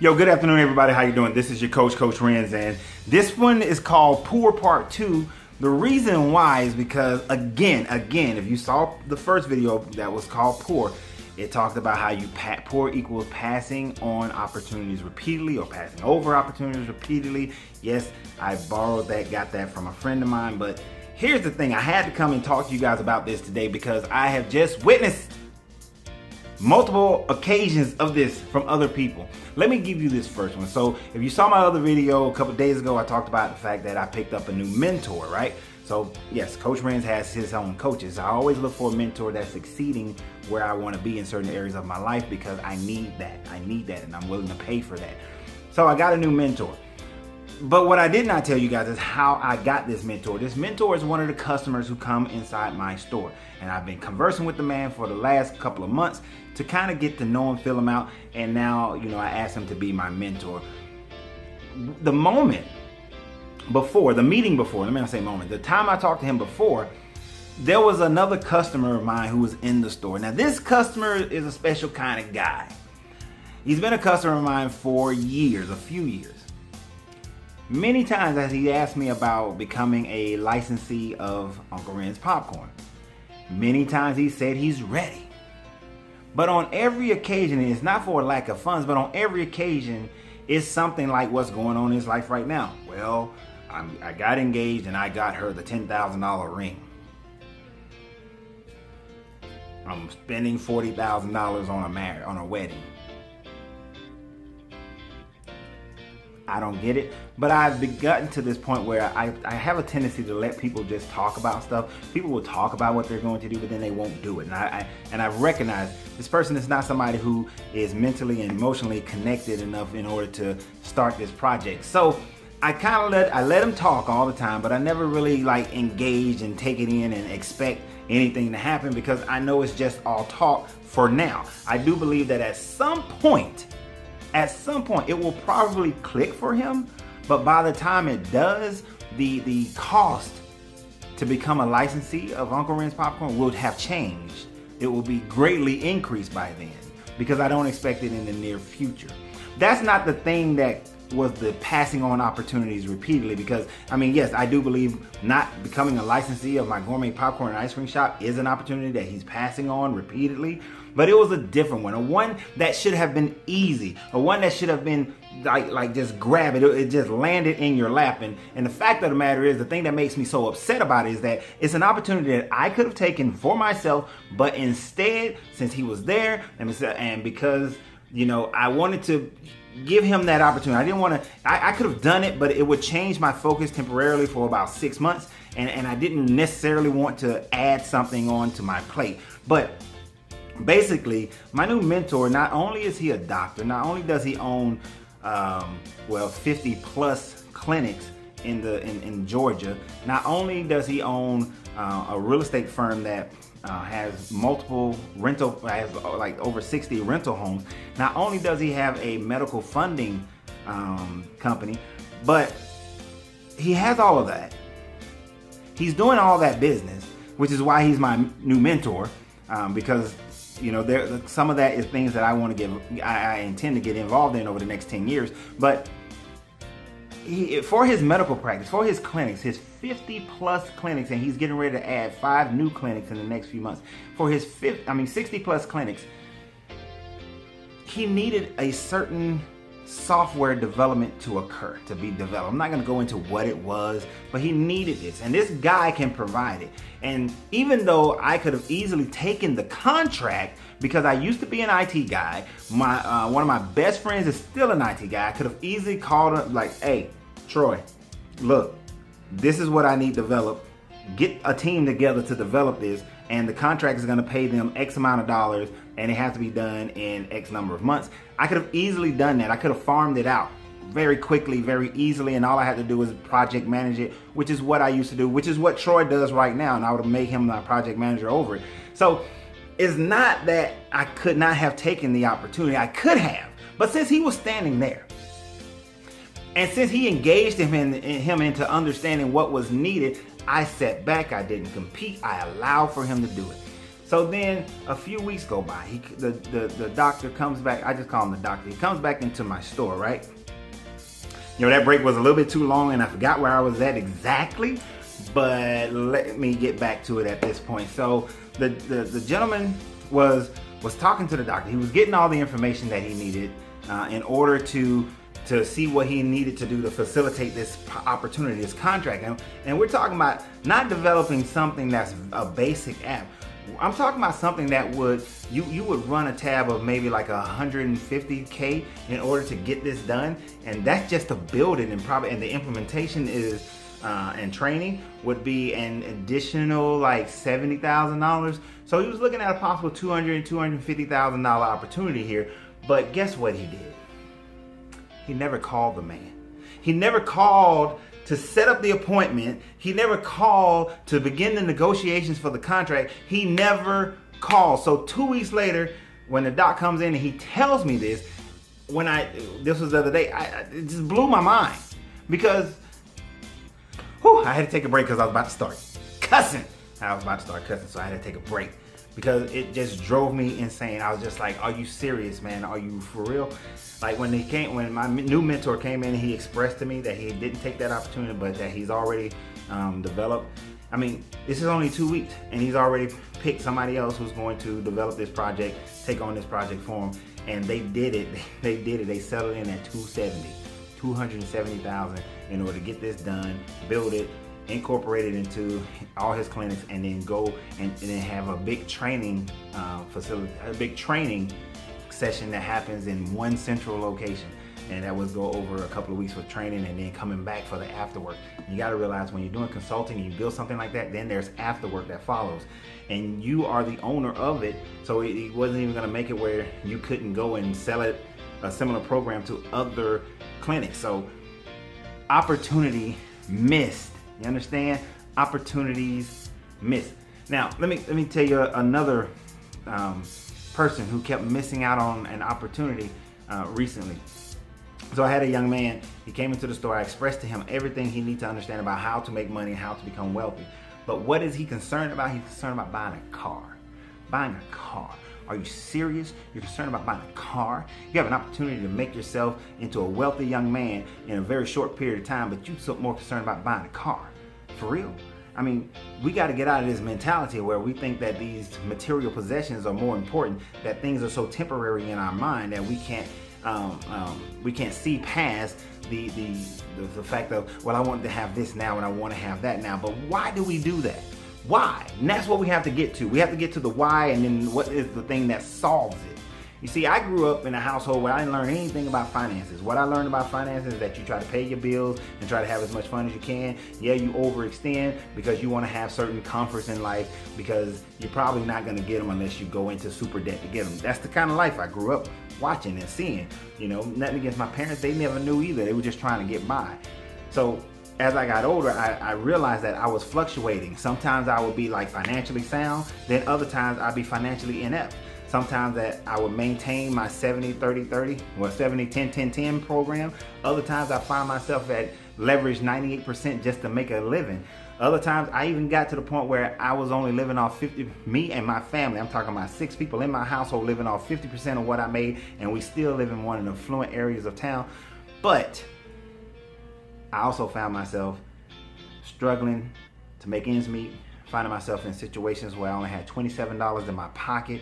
Yo, good afternoon, everybody. How you doing? This is your Coach Renz, and this one is called P.O.O.R Part 2. The reason why is because, again, if you saw the first video that was called P.O.O.R, it talked about how P.O.O.R equals passing on opportunities repeatedly or passing over opportunities repeatedly. Yes, I borrowed that, got that from a friend of mine, but here's the thing. I had to come and talk to you guys about this today because I have just witnessed multiple occasions of this from other people. Let me give you this first one. So if you saw my other video a couple days ago, I talked about the fact that I picked up a new mentor, right? So yes, Coach Renz has his own coaches. I always look for a mentor that's succeeding where I want to be in certain areas of my life because I need that, and I'm willing to pay for that. So I got a new mentor. But what I did not tell you guys is how I got this mentor. This mentor is one of the customers who come inside my store. And I've been conversing with the man for the last couple of months to kind of get to know him, feel him out. And now, I asked him to be my mentor. The meeting before, let me not say moment, the time I talked to him before, there was another customer of mine who was in the store. Now this customer is a special kind of guy. He's been a customer of mine for years, a few years. Many times as he asked me about becoming a licensee of Uncle Ren's Popcorn. Many times he said he's ready. But on every occasion, and it's not for a lack of funds, but on every occasion, it's something like what's going on in his life right now. Well, I got engaged and I got her the $10,000 ring. I'm spending $40,000 on a wedding. I don't get it, but I've gotten to this point where I have a tendency to let people just talk about stuff. People will talk about what they're going to do, but then they won't do it. And I've recognized this person is not somebody who is mentally and emotionally connected enough in order to start this project. So I let him talk all the time, but I never really engage and take it in and expect anything to happen because I know it's just all talk for now. I do believe that at some point it will probably click for him, but by the time it does, the cost to become a licensee of Uncle Ren's Popcorn will have changed. It will be greatly increased by then because I don't expect it in the near future. That's not the thing that was the passing on opportunities repeatedly because, yes, I do believe not becoming a licensee of my gourmet popcorn and ice cream shop is an opportunity that he's passing on repeatedly, but it was a different one, a one that should have been easy, a one that should have been like just grab it, it just landed in your lap. And the fact of the matter is, the thing that makes me so upset about it is that it's an opportunity that I could have taken for myself, but instead, since he was there, and because I wanted to give him that opportunity. I didn't want to, I could have done it, but it would change my focus temporarily for about 6 months. And I didn't necessarily want to add something onto my plate. But basically, my new mentor, not only is he a doctor, not only does he own, 50 plus clinics in Georgia, not only does he own a real estate firm that has multiple over 60 rental homes. Not only does he have a medical funding company, but he has all of that. He's doing all that business, which is why he's my new mentor, because some of that is things that I intend to get involved in over the next 10 years. But for his medical practice, for his clinics, his 50 plus clinics, and he's getting ready to add 5 new clinics in the next few months. For his 60 plus clinics, he needed a certain software development to be developed. I'm not going to go into what it was, but he needed this, and this guy can provide it. And even though I could have easily taken the contract, because I used to be an IT guy, one of my best friends is still an IT guy. I could have easily called him hey, Troy, look, this is what I need developed. Get a team together to develop this, and the contract is going to pay them X amount of dollars, and it has to be done in X number of months. I could have easily done that. I could have farmed it out very quickly, very easily, and all I had to do was project manage it, which is what I used to do, which is what Troy does right now, and I would have made him my project manager over it. So it's not that I could not have taken the opportunity. I could have, but since he was standing there, and since he engaged him into understanding what was needed, I sat back, I didn't compete, I allowed for him to do it. So then a few weeks go by. The doctor comes back. I just call him the doctor. He comes back into my store, right? That break was a little bit too long and I forgot where I was at exactly, but let me get back to it at this point. So the gentleman was talking to the doctor. He was getting all the information that he needed in order to see what he needed to do to facilitate this opportunity, this contract. And we're talking about not developing something that's a basic app. I'm talking about something that you would run a tab of maybe like $150K in order to get this done, and that's just to build it, and the implementation is and training would be an additional like $70,000. So he was looking at a possible $250,000 opportunity here. But guess what he did? He never called the man. He never called to set up the appointment. He never called to begin the negotiations for the contract. He never called. So 2 weeks later, when the doc comes in and he tells me this, this was the other day, it just blew my mind because I had to take a break because I was about to start cussing. So I had to take a break because it just drove me insane. I was just like, are you serious, man? Are you for real? Like when my new mentor came in and he expressed to me that he didn't take that opportunity, but that he's already developed. I mean, this is only 2 weeks and he's already picked somebody else who's going to develop this project, take on this project for him. And they did it. They settled in at $270,000 in order to get this done, build it, incorporate it into all his clinics, and then go and then have a big training facility, a big training session that happens in one central location. And that would go over a couple of weeks with training and then coming back for the afterwork. You got to realize when you're doing consulting and you build something like that, then there's afterwork that follows. And you are the owner of it. So it wasn't even going to make it where you couldn't go and sell it, a similar program, to other clinics. So opportunity missed. You understand? Opportunities missed. Now, let me tell you another person who kept missing out on an opportunity recently. So I had a young man, he came into the store. I expressed to him everything he needs to understand about how to make money and how to become wealthy. But what is he concerned about? He's concerned about buying a car. Buying a car. Are you serious? You're concerned about buying a car? You have an opportunity to make yourself into a wealthy young man in a very short period of time, but you're more concerned about buying a car. For real? I mean, we got to get out of this mentality where we think that these material possessions are more important, that things are so temporary in our mind that we can't see past the fact of, well, I want to have this now and I want to have that now. But why do we do that? Why? And that's what we have to get to. We have to get to the why, and then what is the thing that solves it. You see, I grew up in a household where I didn't learn anything about finances. What I learned about finances is that you try to pay your bills and try to have as much fun as you can. Yeah, you overextend because you want to have certain comforts in life, because you're probably not going to get them unless you go into super debt to get them. That's the kind of life I grew up watching and seeing. You know, nothing against my parents. They never knew either. They were just trying to get by. So as I got older, I realized that I was fluctuating. Sometimes I would be like financially sound, then other times I'd be financially inept. Sometimes that I would maintain my 70-30-30 or 70-10-10-10 program. Other times I find myself at leverage 98% just to make a living. Other times I even got to the point where I was only living off 50, me and my family, I'm talking about 6 people in my household, living off 50% of what I made, and we still live in one of the affluent areas of town. But I also found myself struggling to make ends meet, finding myself in situations where I only had $27 in my pocket,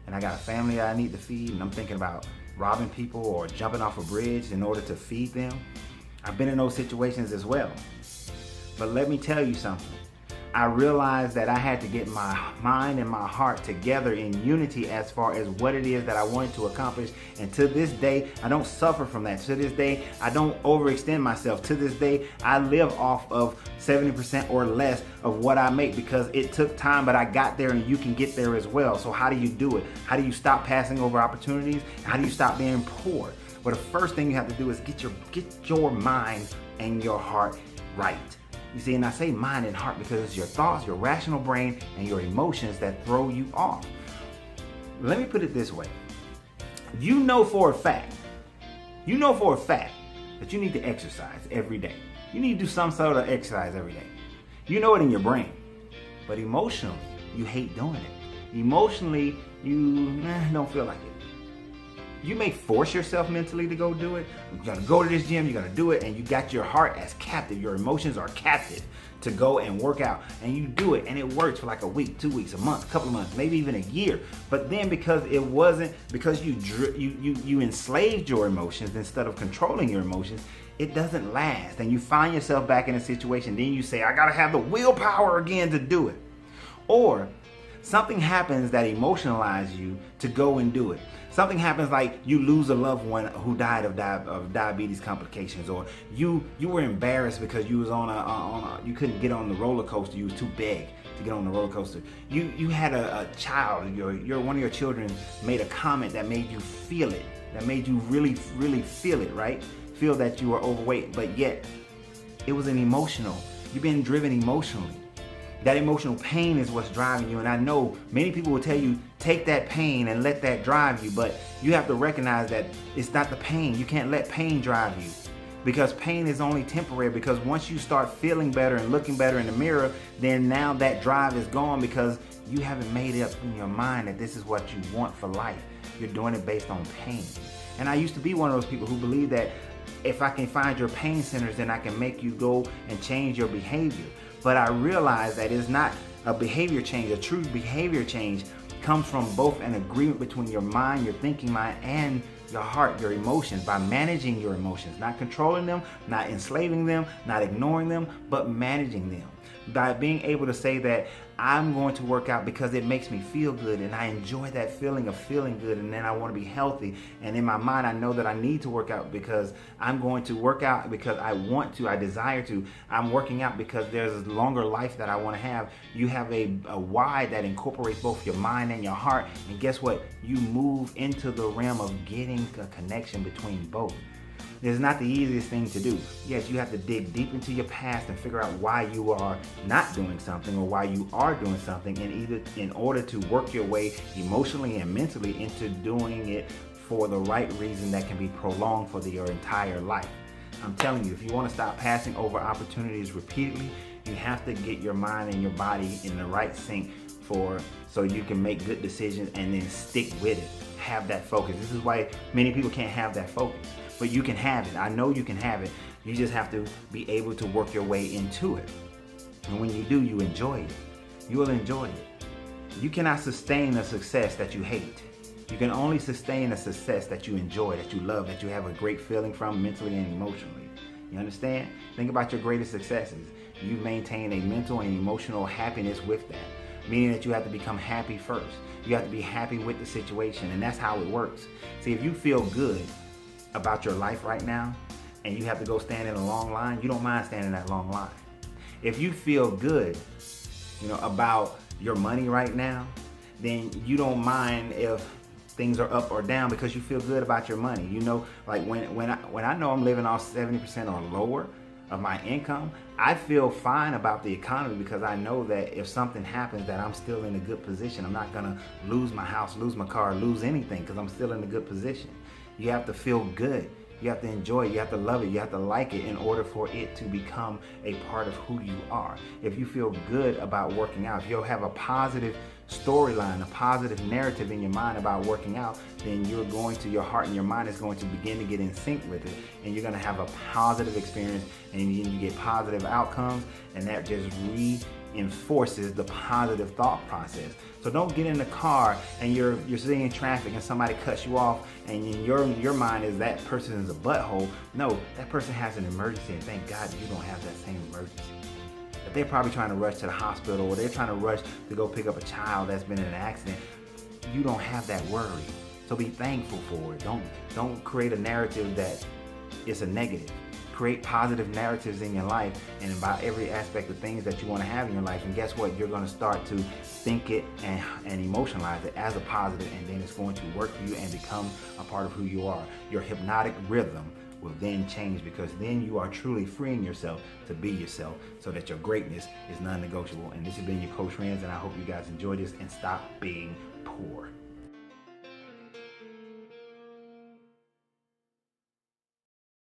and I got a family that I need to feed, and I'm thinking about robbing people or jumping off a bridge in order to feed them. I've been in those situations as well. But let me tell you something. I realized that I had to get my mind and my heart together in unity as far as what it is that I wanted to accomplish. And to this day, I don't suffer from that. To this day, I don't overextend myself. To this day, I live off of 70% or less of what I make, because it took time, but I got there, and you can get there as well. So how do you do it? How do you stop passing over opportunities? How do you stop being poor? Well, the first thing you have to do is get your mind and your heart right. You see, and I say mind and heart because it's your thoughts, your rational brain, and your emotions that throw you off. Let me put it this way. You know for a fact that you need to exercise every day. You need to do some sort of exercise every day. You know it in your brain, but emotionally, you hate doing it. Emotionally, you don't feel like it. You may force yourself mentally to go do it. You're gonna go to this gym, you're gonna do it, and you got your heart as captive. Your emotions are captive to go and work out. And you do it, and it works for like a week, 2 weeks, a month, a couple of months, maybe even a year. But then because you enslaved your emotions instead of controlling your emotions, it doesn't last. And you find yourself back in a situation, then you say, I gotta have the willpower again to do it. Or something happens that emotionalizes you to go and do it. Something happens like you lose a loved one who died of diabetes complications, or you were embarrassed because you was you couldn't get on the roller coaster. You was too big to get on the roller coaster. You had a child. One of your children made a comment that made you feel it. That made you really feel it, right? Feel that you were overweight, but yet it was an emotional. You've been driven emotionally. That emotional pain is what's driving you. And I know many people will tell you, take that pain and let that drive you. But you have to recognize that it's not the pain. You can't let pain drive you, because pain is only temporary. Because once you start feeling better and looking better in the mirror, then now that drive is gone, because you haven't made it up in your mind that this is what you want for life. You're doing it based on pain. And I used to be one of those people who believe that if I can find your pain centers, then I can make you go and change your behavior. But I realize that it's not a behavior change. A true behavior change comes from both an agreement between your mind, your thinking mind, and your heart, your emotions, by managing your emotions, not controlling them, not enslaving them, not ignoring them, but managing them. By being able to say that I'm going to work out because it makes me feel good, and I enjoy that feeling of feeling good, and then I want to be healthy. And in my mind, I know that I need to work out because I'm going to work out because I want to, I desire to. I'm working out because there's a longer life that I want to have. You have a why that incorporates both your mind and your heart. And guess what? You move into the realm of getting a connection between both. It's not the easiest thing to do. Yes, you have to dig deep into your past and figure out why you are not doing something or why you are doing something, and in order to work your way emotionally and mentally into doing it for the right reason that can be prolonged for your entire life. I'm telling you, if you want to stop passing over opportunities repeatedly, you have to get your mind and your body in the right sync so you can make good decisions and then stick with it. Have that focus. This is why many people can't have that focus. But you can have it. I know you can have it. You just have to be able to work your way into it. And when you do, you enjoy it. You will enjoy it. You cannot sustain a success that you hate. You can only sustain a success that you enjoy, that you love, that you have a great feeling from mentally and emotionally. You understand? Think about your greatest successes. You maintain a mental and emotional happiness with that, meaning that you have to become happy first. You have to be happy with the situation, and that's how it works. See, if you feel good about your life right now and you have to go stand in a long line, you don't mind standing in that long line. If you feel good, about your money right now, then you don't mind if things are up or down because you feel good about your money. Like when I know I'm living off 70% or lower of my income, I feel fine about the economy because I know that if something happens that I'm still in a good position. I'm not gonna lose my house, lose my car, lose anything because I'm still in a good position. You have to feel good. You have to enjoy it. You have to love it. You have to like it in order for it to become a part of who you are. If you feel good about working out, if you'll have a positive storyline, a positive narrative in your mind about working out, then your heart and your mind is going to begin to get in sync with it. And you're going to have a positive experience, and you get positive outcomes, and that just reinforces the positive thought process. So don't get in the car and you're sitting in traffic and somebody cuts you off, and in your mind is that person is a butthole. No, that person has an emergency, and thank God you don't have that same emergency. But they're probably trying to rush to the hospital, or they're trying to rush to go pick up a child that's been in an accident. You don't have that worry. So be thankful for it. Don't create a narrative that is a negative. Create positive narratives in your life and about every aspect of things that you want to have in your life. And guess what? You're going to start to think it and emotionalize it as a positive, and then it's going to work for you and become a part of who you are. Your hypnotic rhythm will then change, because then you are truly freeing yourself to be yourself, so that your greatness is non-negotiable. And this has been your Coach Renz, and I hope you guys enjoyed this and stop being poor.